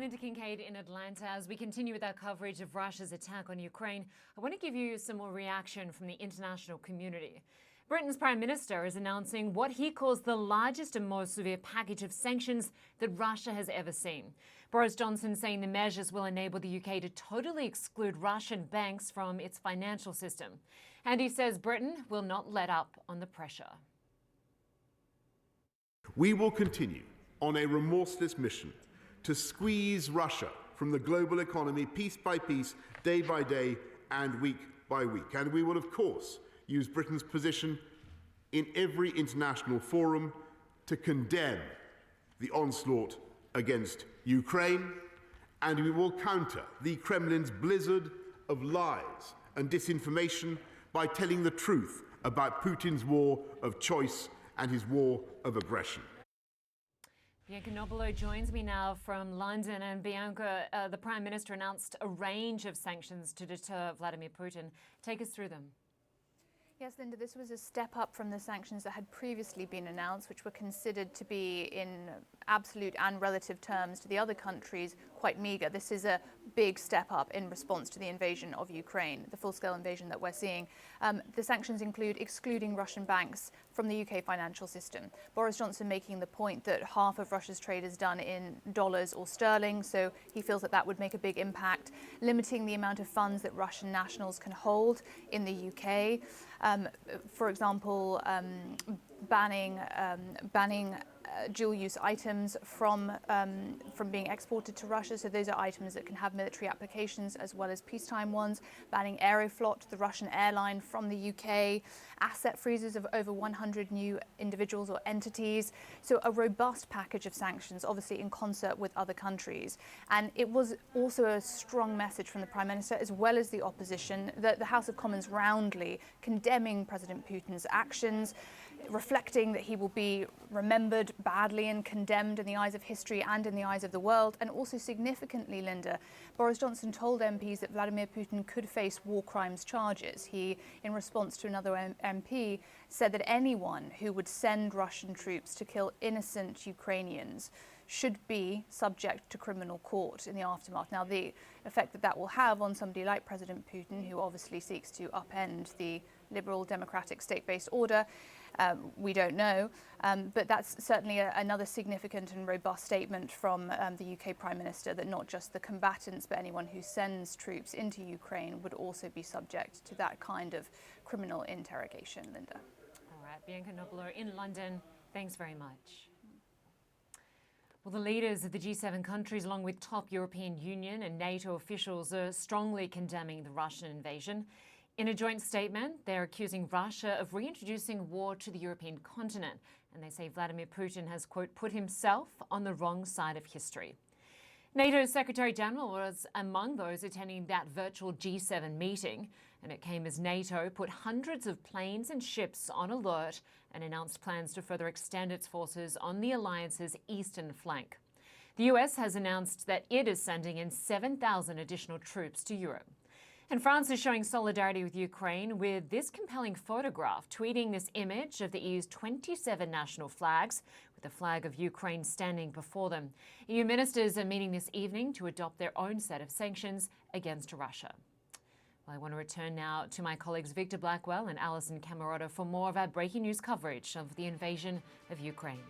Lynda Kinkade in Atlanta. As we continue with our coverage of Russia's attack on Ukraine, I want to give you some more reaction from the international community. Britain's Prime Minister is announcing what he calls the largest and most severe package of sanctions that Russia has ever seen. Boris Johnson saying the measures will enable the UK to totally exclude Russian banks from its financial system. And he says Britain will not let up on the pressure. We will continue on a remorseless mission to squeeze Russia from the global economy piece by piece, day by day and week by week. And we will, of course, use Britain's position in every international forum to condemn the onslaught against Ukraine, and we will counter the Kremlin's blizzard of lies and disinformation by telling the truth about Putin's war of choice and his war of aggression. Bianca Nobilo joins me now from London. And Bianca, the Prime Minister announced a range of sanctions to deter Vladimir Putin. Take us through them. Yes, Lynda, this was a step up from the sanctions that had previously been announced, which were considered to be, in absolute and relative terms to the other countries, quite meagre. This is a big step up in response to the invasion of Ukraine, the full-scale invasion that we're seeing. The sanctions include excluding Russian banks from the UK financial system. Boris Johnson making the point that half of Russia's trade is done in dollars or sterling, so he feels that that would make a big impact, limiting the amount of funds that Russian nationals can hold in the UK. For example, banning dual-use items from being exported to Russia. So those are items that can have military applications as well as peacetime ones. Banning Aeroflot, the Russian airline, from the UK. Asset freezes of over 100 new individuals or entities. So a robust package of sanctions, obviously in concert with other countries. And it was also a strong message from the Prime Minister as well as the opposition, that the House of Commons roundly condemning President Putin's actions, reflecting that he will be remembered badly and condemned in the eyes of history and in the eyes of the world. And also significantly, Lynda, Boris Johnson told MPs that Vladimir Putin could face war crimes charges. He, in response to another MP, said that anyone who would send Russian troops to kill innocent Ukrainians should be subject to criminal court in the aftermath. Now, the effect that that will have on somebody like President Putin, who obviously seeks to upend the liberal democratic state-based order, we don't know, but that's certainly another significant and robust statement from the UK Prime Minister, that not just the combatants but anyone who sends troops into Ukraine would also be subject to that kind of criminal interrogation. Lynda. All right, Bianca Nobilo in London, thanks very much. Well, the leaders of the G7 countries, along with top European Union and NATO officials, are strongly condemning the Russian invasion. In a joint statement, they're accusing Russia of reintroducing war to the European continent, and they say Vladimir Putin has, quote, put himself on the wrong side of history. NATO's Secretary-General was among those attending that virtual G7 meeting, and it came as NATO put hundreds of planes and ships on alert and announced plans to further extend its forces on the alliance's eastern flank. The US has announced that it is sending in 7,000 additional troops to Europe. And France is showing solidarity with Ukraine with this compelling photograph, tweeting this image of the EU's 27 national flags, with the flag of Ukraine standing before them. EU ministers are meeting this evening to adopt their own set of sanctions against Russia. Well, I want to return now to my colleagues Victor Blackwell and Alison Camerota for more of our breaking news coverage of the invasion of Ukraine.